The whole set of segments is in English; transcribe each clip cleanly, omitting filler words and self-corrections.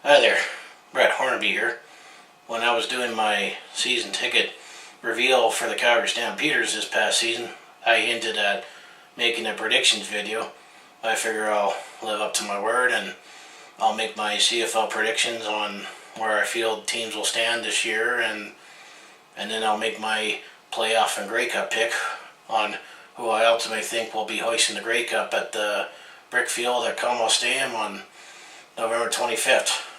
Hi there, Brett Hornaby here. When I was doing my season ticket reveal for the Calgary Stampeders this past season, I hinted at making a predictions video. I figure I'll live up to my word and I'll make my CFL predictions on where I feel teams will stand this year, and then I'll make my playoff and Grey Cup pick on who I ultimately think will be hoisting the Grey Cup at the Brick Field at Commonwealth Stadium on November 25th.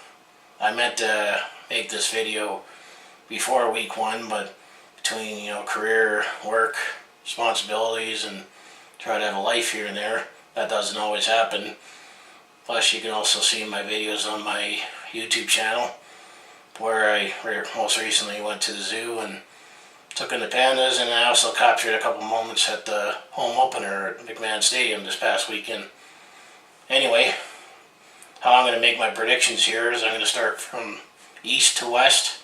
I meant to make this video before week one, but between career, work, responsibilities, and try to have a life here and there, that doesn't always happen. Plus, you can also see my videos on my YouTube channel, where I most recently went to the zoo and took in the pandas, and I also captured a couple moments at the home opener at McMahon Stadium this past weekend. Anyway, how I'm going to make my predictions here is I'm going to start from east to west,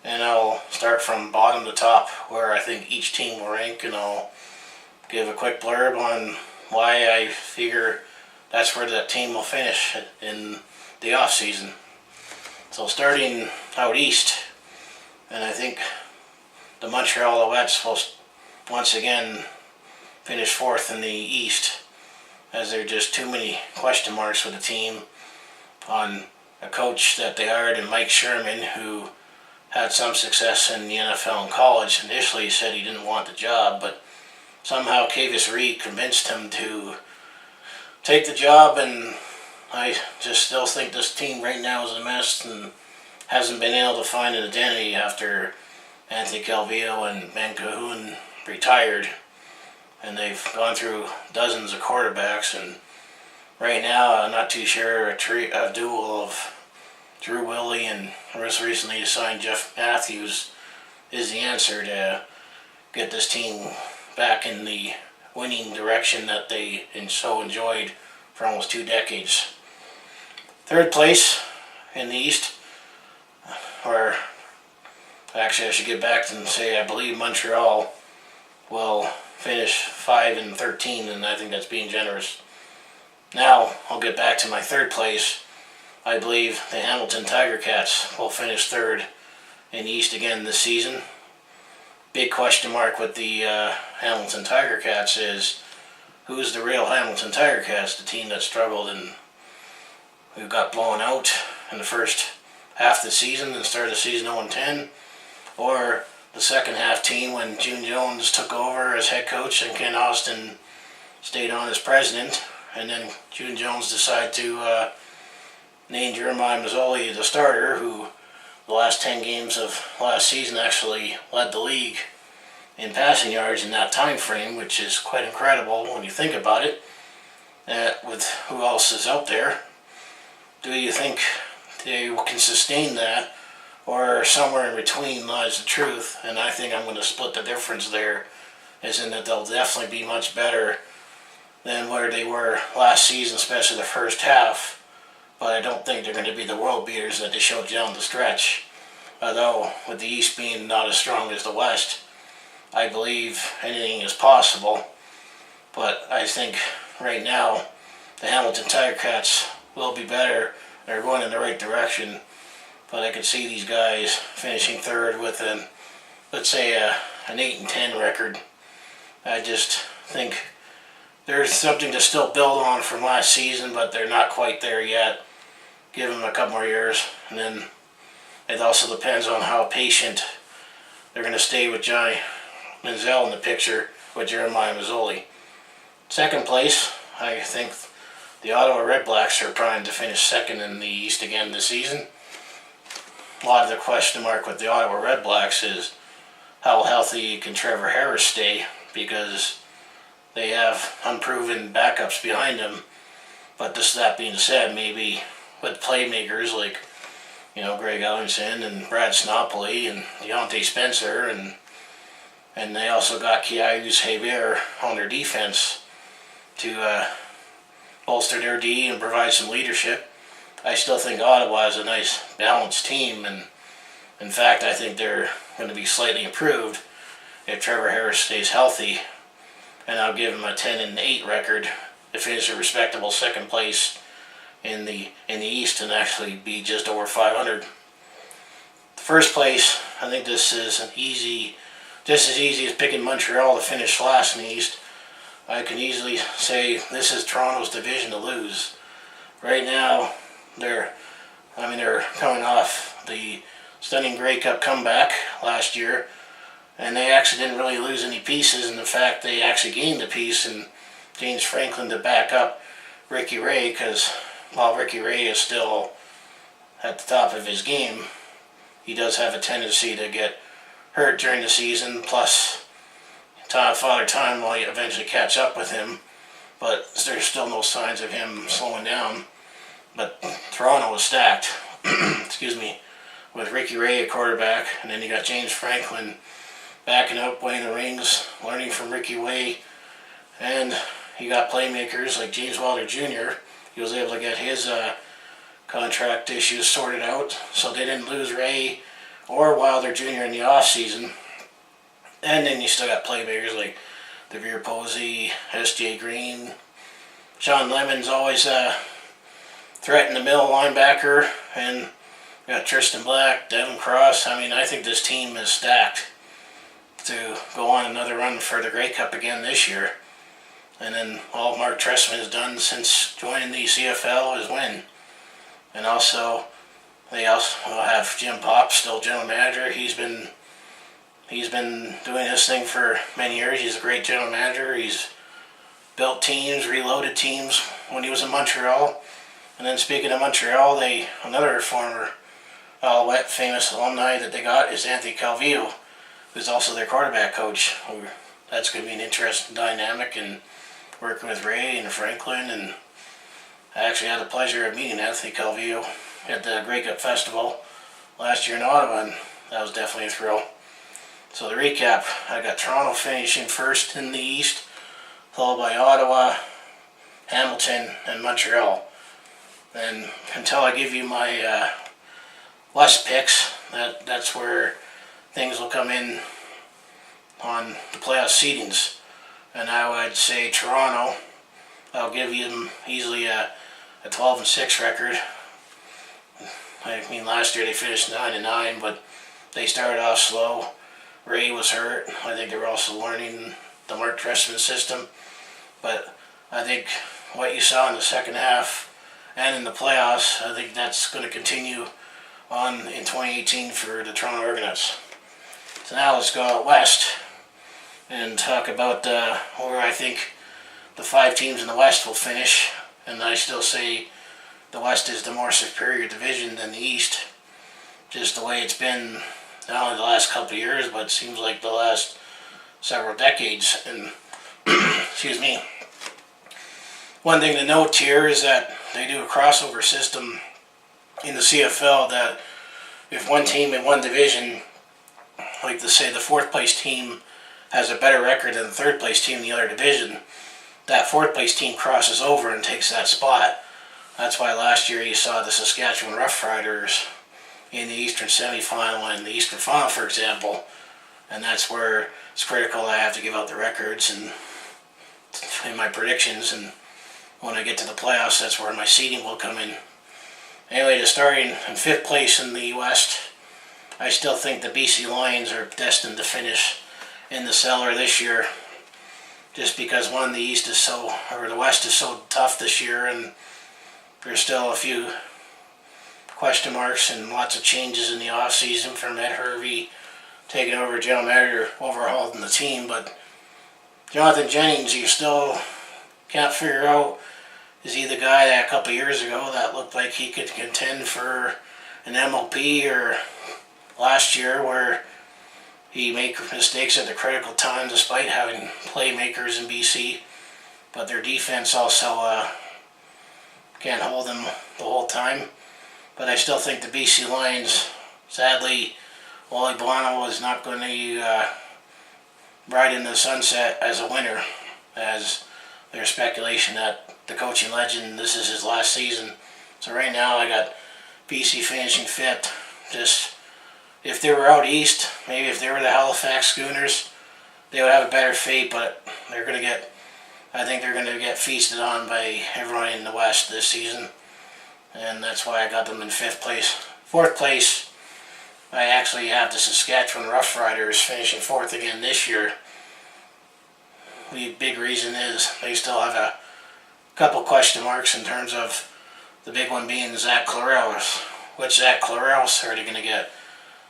and I'll start from bottom to top where I think each team will rank, and I'll give a quick blurb on why I figure that's where that team will finish in the off season. So starting out east, and I think the Montreal Alouettes will once again finish fourth in the east, as there are just too many question marks with the team on a coach that they hired in Mike Sherman, who had some success in the NFL and college. Initially he said he didn't want the job, but somehow Kavis Reed convinced him to take the job, and I just still think this team right now is a mess and hasn't been able to find an identity after Anthony Calvillo and Ben Cahoon retired, and they've gone through dozens of quarterbacks, and right now I'm not too sure a duel of Drew Willie and most recently signed Jeff Matthews is the answer to get this team back in the winning direction that they so enjoyed for almost 2 decades. Third place in the East, or actually I should get back and say I believe Montreal will finish 5-13, and I think that's being generous. Now I'll get back to my third place. I believe the Hamilton Tiger Cats will finish third in the East again this season. Big question mark with the Hamilton Tiger Cats is who's the real Hamilton Tiger Cats, the team that struggled and who got blown out in the first half of the season and started the season 0-10, or the second half team when June Jones took over as head coach and Ken Austin stayed on as president, and then June Jones decided to name Jeremiah Mazzoli the starter, who the last 10 games of last season actually led the league in passing yards in that time frame, which is quite incredible when you think about it. With who else is out there, do you think they can sustain that, or somewhere in between lies the truth? And I think I'm going to split the difference there, as in that they'll definitely be much better than where they were last season, especially the first half. But I don't think they're going to be the world beaters that they showed down the stretch. Although, with the East being not as strong as the West, I believe anything is possible. But I think right now, the Hamilton Tiger Cats will be better. They're going in the right direction. But I could see these guys finishing third with let's say an 8-10 record. I just think there's something to still build on from last season, but they're not quite there yet. Give them a couple more years, and then it also depends on how patient they're going to stay with Johnny Manziel in the picture with Jeremiah Mazzoli. Second place, I think the Ottawa Red Blacks are primed to finish second in the East again this season. A lot of the question mark with the Ottawa Red Blacks is how healthy can Trevor Harris stay, because they have unproven backups behind them. But that being said, maybe with playmakers like Greg Ellingson and Brad Snopoli and Deontay Spencer, and they also got Kiayus Javier on their defense to bolster their D and provide some leadership. I still think Ottawa is a nice balanced team, and in fact I think they're going to be slightly improved if Trevor Harris stays healthy, and I'll give him a 10-8 record to finish a respectable second place in the East and actually be just over 500. First place, I think this is just as easy as picking Montreal to finish last in the East. I can easily say this is Toronto's division to lose. Right now, they're coming off the stunning Grey Cup comeback last year, and they actually didn't really lose any pieces. In fact, they actually gained a piece in James Franklin to back up Ricky Ray, because while Ricky Ray is still at the top of his game, he does have a tendency to get hurt during the season, plus Father Time will eventually catch up with him, but there's still no signs of him slowing down. But Toronto was stacked, excuse me, with Ricky Ray at quarterback, and then you got James Franklin backing up, winning the rings, learning from Ricky Ray, and you got playmakers like James Wilder Jr. He was able to get his contract issues sorted out, so they didn't lose Ray or Wilder Jr. in the off season. And then you still got playmakers like Devere Posey, S.J. Green, Sean Lemon's always threatening the middle linebacker, and you got Tristan Black, Devin Cross. I think this team is stacked to go on another run for the Grey Cup again this year. And then all Mark Trestman has done since joining the CFL is win. And also, they also have Jim Pop, still general manager. He's been doing this thing for many years. He's a great general manager. He's built teams, reloaded teams when he was in Montreal. And then speaking of Montreal, another former Alouette famous alumni that they got is Anthony Calvillo, who's also their quarterback coach. That's going to be an interesting dynamic, and working with Ray and Franklin. And I actually had the pleasure of meeting Anthony Calvillo at the Grey Cup Festival last year in Ottawa, and that was definitely a thrill. So to recap, I got Toronto finishing first in the East, followed by Ottawa, Hamilton, and Montreal. And until I give you my West picks, that's where things will come in on the playoff seedings. And I would say Toronto, I'll give you them easily a 12-6 record. Last year they finished 9-9, but they started off slow. Ray was hurt. I think they were also learning the Mark Trestman system. But I think what you saw in the second half and in the playoffs, I think that's going to continue on in 2018 for the Toronto Argonauts. So now let's go out west and talk about where I think the 5 teams in the West will finish. And I still say the West is the more superior division than the East, just the way it's been not only the last couple of years, but it seems like the last several decades. And excuse me. One thing to note here is that they do a crossover system in the CFL, that if one team in one division, like to say the 4th place team has a better record than the 3rd place team in the other division, that 4th place team crosses over and takes that spot. That's why last year you saw the Saskatchewan Roughriders in the Eastern semifinal and the Eastern final, for example. And that's where it's critical I have to give out the records and in my predictions, and when I get to the playoffs, that's where my seeding will come in. Anyway, to starting in 5th place in the West, I still think the BC Lions are destined to finish in the cellar this year, just because the West is so tough this year, and there's still a few question marks and lots of changes in the off season from Ed Hervey taking over general manager, overhauling the team. But Jonathan Jennings, you still can't figure out, is he the guy that a couple of years ago that looked like he could contend for an MLP, or last year where he made mistakes at the critical time despite having playmakers in BC, but their defense also can't hold them the whole time. But I still think the BC Lions, sadly, Wally Bono is not going to ride in the sunset as a winner, as there's speculation that the coaching legend, this is his last season. So right now I got BC finishing 5th. Just, if they were out east, maybe if they were the Halifax Schooners, they would have a better fate, but I think they're going to get feasted on by everyone in the West this season. and that's why I got them in 5th place. 4th place, I actually have the Saskatchewan Roughriders finishing 4th again this year. The big reason is they still have a couple question marks in terms of the big one being Zach Clarellis. Which Zach Clarellis are they going to get?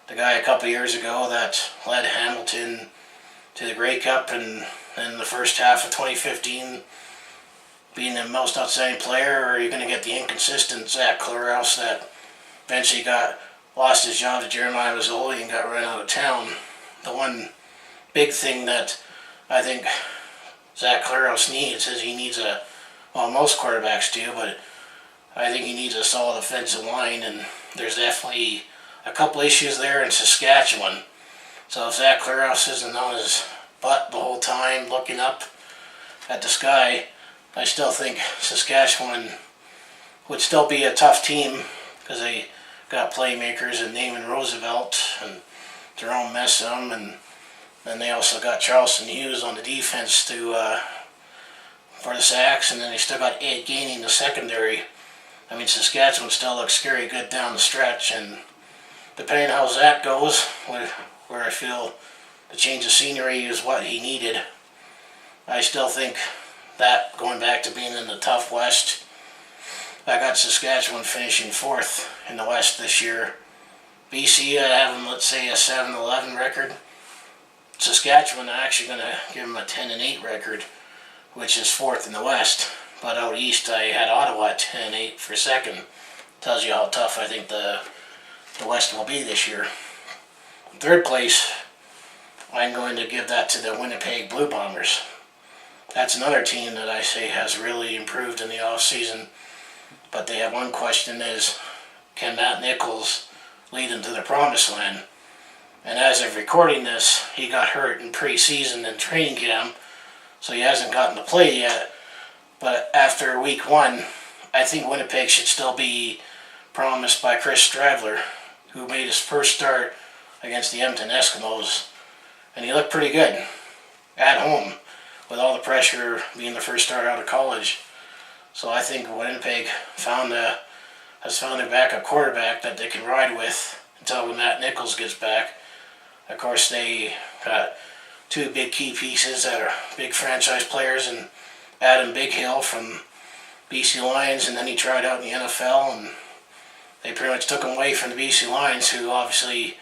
The guy a couple years ago that led Hamilton to the Grey Cup and in the first half of 2015 being the most outstanding player, or are you going to get the inconsistent Zach Clarellis that eventually lost his job to Jeremiah Mazzoli and got run out of town? The one big thing that I think Zach Clarellis needs is he needs most quarterbacks do, but I think he needs a solid offensive line, and there's definitely a couple issues there in Saskatchewan. So if Zach Clarellis isn't on his butt the whole time looking up at the sky, I still think Saskatchewan would still be a tough team because they got playmakers in Naaman Roosevelt and Jerome Messam, and then they also got Charleston Hughes on the defense for the sacks, and then they still got Ed Gainey in the secondary. I mean, Saskatchewan still looks scary good down the stretch, and depending on how Zach goes, where I feel the change of scenery is what he needed, I still think that going back to being in the tough West, I got Saskatchewan finishing 4th in the West this year. BC, I have them, let's say, a 7-11 record. Saskatchewan, I'm actually going to give them a 10-8 record, which is 4th in the West. But out East, I had Ottawa at 10-8 for 2nd. Tells you how tough I think the West will be this year. 3rd place, I'm going to give that to the Winnipeg Blue Bombers. That's another team that I say has really improved in the off-season. But they have one question is, can Matt Nichols lead them to the promised land? And as of recording this, he got hurt in pre-season and training camp, so he hasn't gotten to play yet. But after week 1, I think Winnipeg should still be promised by Chris Stradler, who made his first start against the Edmonton Eskimos. And he looked pretty good at home with all the pressure being the first start out of college. So I think Winnipeg has found a backup quarterback that they can ride with until Matt Nichols gets back. Of course, they got 2 big key pieces that are big franchise players, and Adam Bighill from BC Lions, and then he tried out in the NFL, and they pretty much took him away from the BC Lions, who obviously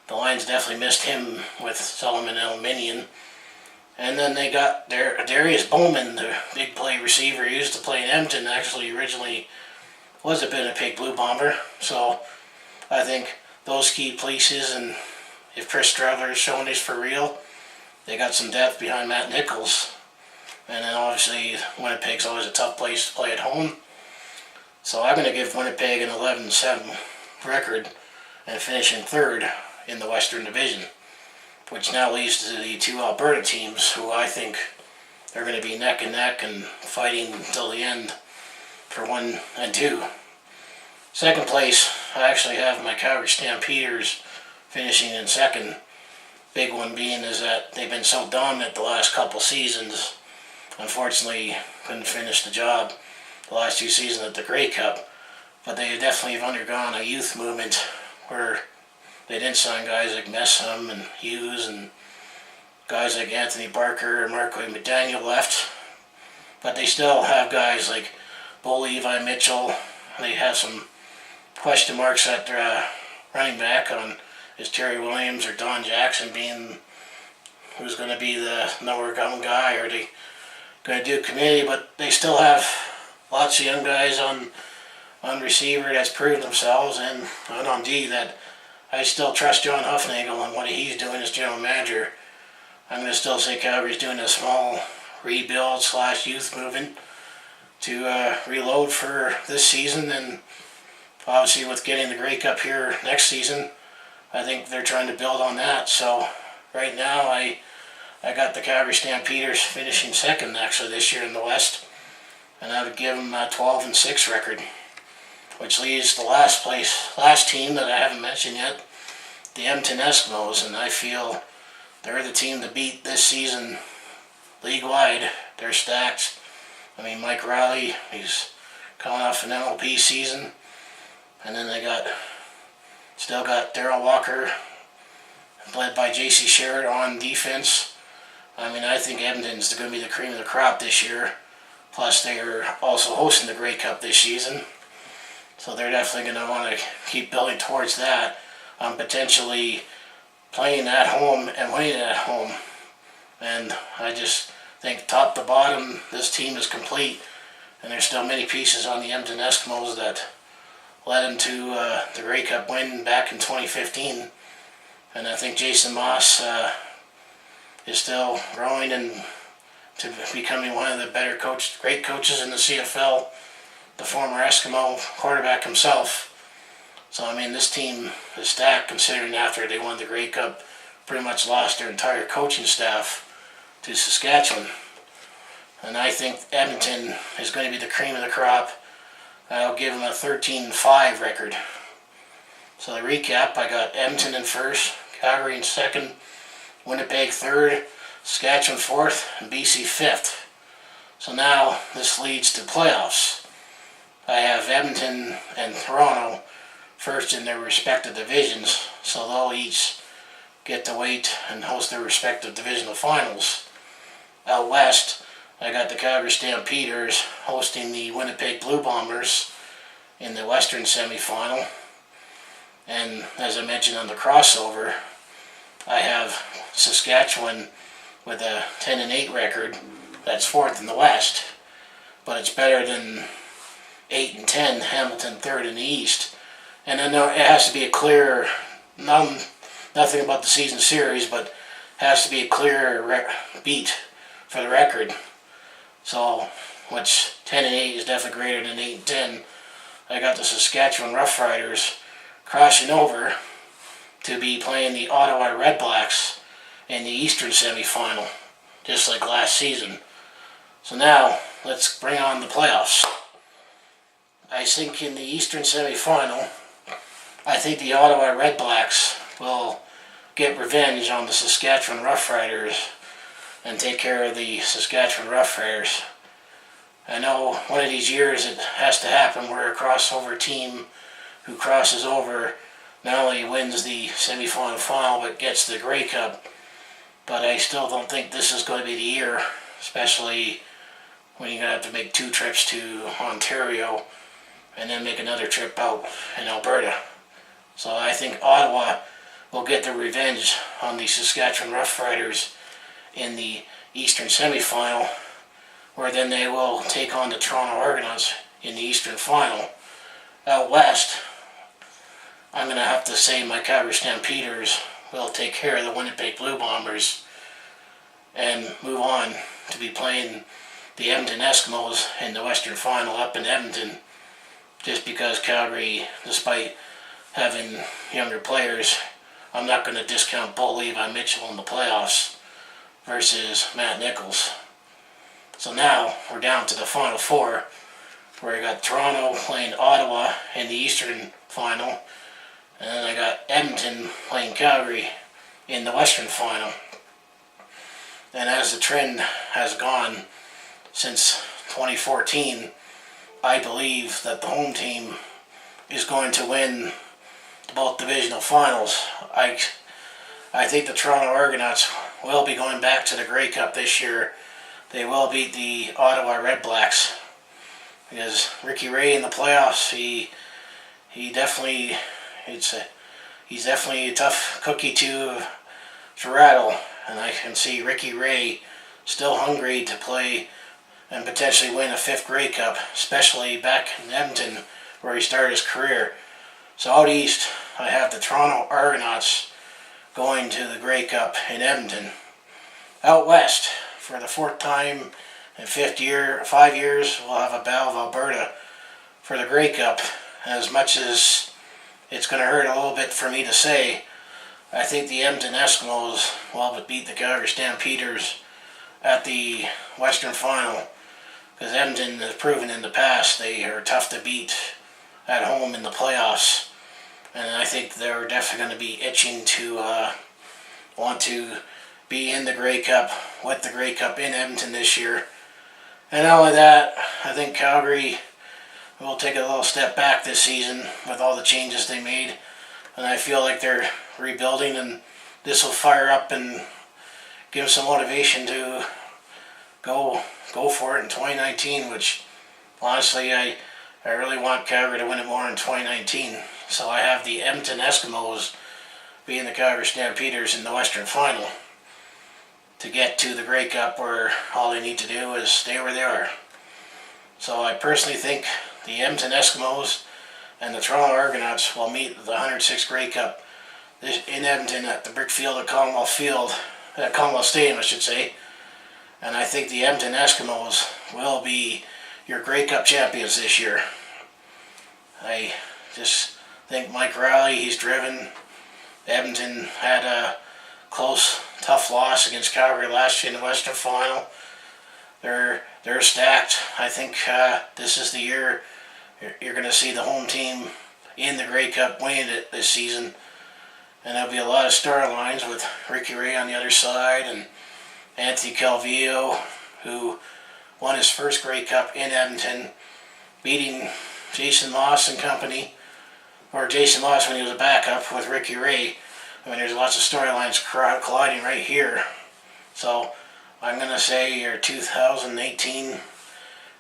the Lions definitely missed him with Solomon Elminian. And then they got Darius Bowman, the big play receiver. He used to play in Edmonton, actually originally was a Winnipeg Blue Bomber. So I think those key pieces, and if Chris Stradler is showing this for real, they got some depth behind Matt Nichols. And then obviously Winnipeg's always a tough place to play at home. So I'm going to give Winnipeg an 11-7 record and finishing 3rd in the Western Division, which now leads to the 2 Alberta teams, who I think are going to be neck and neck and fighting until the end for 1 and 2. 2nd place, I actually have my Calgary Stampeders finishing in 2nd. Big one being is that they've been so dominant the last couple seasons. Unfortunately, couldn't finish the job the last 2 seasons at the Grey Cup, but they definitely have undergone a youth movement where they didn't sign guys like Messam and Hughes, and guys like Anthony Barker and Marco McDaniel left, but they still have guys like Bo Levi Mitchell. They have some question marks at running back on is Terry Williams or Don Jackson being who's going to be the number one guy, or they going to do committee, but they still have lots of young guys on receiver that's proved themselves, and on D that I still trust John Huffnagel on what he's doing as general manager. I'm going to still say Calgary's doing a small rebuild / youth movement to reload for this season, and obviously with getting the Grey Cup here next season, I think they're trying to build on that. So right now I got the Calgary Stampeders finishing 2nd actually this year in the West, and I would give them a 12-6 record, which leaves the last team that I haven't mentioned yet, the Edmonton Eskimos, and I feel they're the team to beat this season league-wide. They're stacked. I mean, Mike Riley, he's coming off an MLP season. And then they still got Darryl Walker, led by J.C. Sherritt on defense. I mean, I think Edmonton's going to be the cream of the crop this year. Plus, they're also hosting the Grey Cup this season. So they're definitely going to want to keep building towards that. Potentially playing at home and winning at home. And I just think top to bottom, this team is complete. And there's still many pieces on the Edmonton Eskimos that led them to the Grey Cup win back in 2015. And I think Jason Moss is still growing and to becoming one of the great coaches in the CFL, the former Eskimo quarterback himself. So, I mean, this team is stacked considering after they won the Grey Cup, pretty much lost their entire coaching staff to Saskatchewan. And I think Edmonton is going to be the cream of the crop. I'll give them a 13-5 record. So to recap, I got Edmonton in first, Calgary in second, Winnipeg third, Saskatchewan fourth, and BC fifth. So now this leads to playoffs. I have Edmonton and Toronto first in their respective divisions, so they'll each get to wait and host their respective divisional finals. Out west, I got the Calgary Stampeders hosting the Winnipeg Blue Bombers in the Western semifinal. And as I mentioned on the crossover, I have Saskatchewan with a 10-8 record. That's fourth in the West. But it's better than 8-10, Hamilton third in the East. And I know it has to be a clear, nothing about the season series, but has to be a clear beat for the record. So, which 10-8 is definitely greater than 8-10. I got the Saskatchewan Roughriders crossing over to be playing the Ottawa Redblacks in the Eastern semifinal, just like last season. So now, let's bring on the playoffs. I think in the Eastern semifinal, I think the Ottawa Redblacks will get revenge on the Saskatchewan Roughriders and take care of the Saskatchewan Roughriders. I know one of these years it has to happen where a crossover team who crosses over not only wins the semifinal final but gets the Grey Cup. But I still don't think this is going to be the year, especially when you're going to have to make 2 trips to Ontario and then make another trip out in Alberta. So I think Ottawa will get their revenge on the Saskatchewan Roughriders in the Eastern semifinal, where then they will take on the Toronto Argonauts in the Eastern final. Out west, I'm going to have to say my Calgary Stampeders will take care of the Winnipeg Blue Bombers and move on to be playing the Edmonton Eskimos in the Western final up in Edmonton, just because Calgary, despite having younger players, I'm not going to discount Bo Levi Mitchell in the playoffs versus Matt Nichols. So now we're down to the Final Four, where I got Toronto playing Ottawa in the Eastern final, and then I got Edmonton playing Calgary in the Western final. And as the trend has gone since 2014, I believe that the home team is going to win both divisional finals. I think the Toronto Argonauts will be going back to the Grey Cup this year. They will beat the Ottawa Redblacks, because Ricky Ray in the playoffs, he definitely he's definitely a tough cookie to rattle, and I can see Ricky Ray still hungry to play and potentially win a 5th Grey Cup, especially back in Edmonton where he started his career. So out east, I have the Toronto Argonauts going to the Grey Cup in Edmonton. Out west, for the 4th time in 5 years, we'll have a Battle of Alberta for the Grey Cup. As much as it's going to hurt a little bit for me to say, I think the Edmonton Eskimos will beat the Calgary Stampeders at the Western final, because Edmonton has proven in the past they are tough to beat at home in the playoffs. And I think they're definitely going to be itching to want to be in the Grey Cup, with the Grey Cup in Edmonton this year. And not only that, I think Calgary, will take a little step back this season with all the changes they made, and I feel like they're rebuilding, and this will fire up and give them some motivation to go for it in 2019, which honestly I really want Calgary to win it more in 2019. So I have the Edmonton Eskimos being the Calgary Stampeders in the Western Final to get to the Grey Cup, where all they need to do is stay where they are. So I personally think the Edmonton Eskimos and the Toronto Argonauts will meet the 106th Grey Cup in Edmonton at the brick field at Commonwealth Stadium, I should say. And I think the Edmonton Eskimos will be your Grey Cup champions this year. I just think Mike Riley, he's driven. Edmonton had a close, tough loss against Calgary last year in the Western Final. They're stacked. I think this is the year you're going to see the home team in the Grey Cup winning it this season. And there'll be a lot of storylines with Ricky Ray on the other side and Anthony Calvillo, who won his first Grey Cup in Edmonton, beating Jason Moss and company, or Jason Moss when he was a backup with Ricky Ray. I mean, there's lots of storylines colliding right here. So I'm going to say your 2018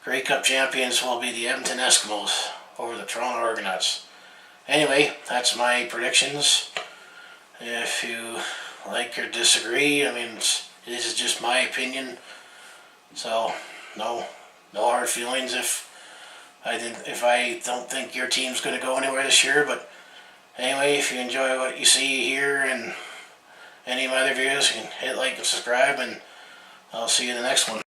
Grey Cup champions will be the Edmonton Eskimos over the Toronto Argonauts. Anyway, that's my predictions. If you like or disagree, I mean, this is just my opinion. So no hard feelings if I don't think your team's going to go anywhere this year. But anyway, if you enjoy what you see here and any of my other videos, you can hit like and subscribe, and I'll see you in the next one.